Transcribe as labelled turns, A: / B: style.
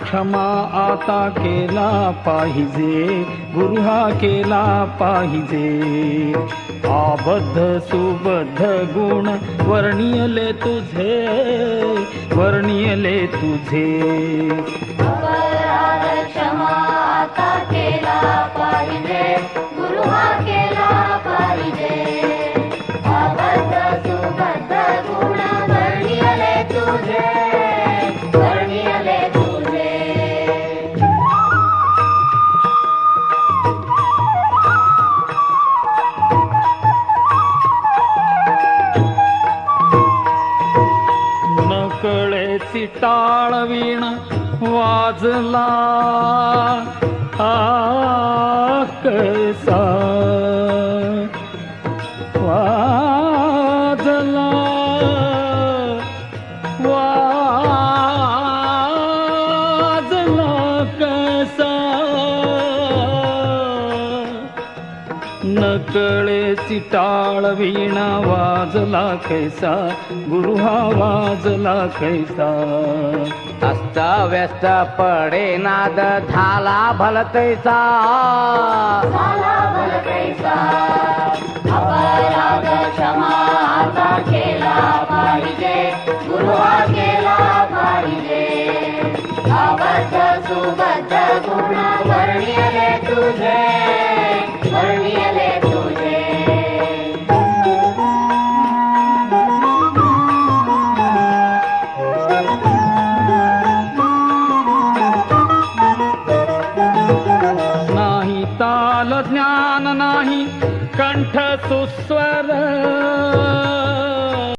A: क्षमा आता केला पाहिजे, गुरु हा केला पाहिजे. आबद्ध सुबद्ध गुण वर्णियले तुझे, वर्णियले तुझे.
B: अपराध क्षमा आता केला पाहिजे, गुरु हा केला पाहिजे. अबद्ध सुबद्ध गुण वर्णियले तुझे, वर्णियले तुझे.
A: नकळेची टाळवीण वाजला कसा वाजला, वाजला कसा. नकळेची टाळवीण वाजला कैसा, गुरु हा वाजला कैसा.
C: अस्त व्यस्त पडे नाद झाला भलतैसा,
B: झाला भलतैसा. अपराध क्षमा आता केला पाहिजे, गुरु हा केला पाहिजे. अबद्ध सुबद्ध गुण वर्णियले तुझे, वर्णियले तुझे.
A: नाही ताल ज्ञान नाही कंठ सुस्वर,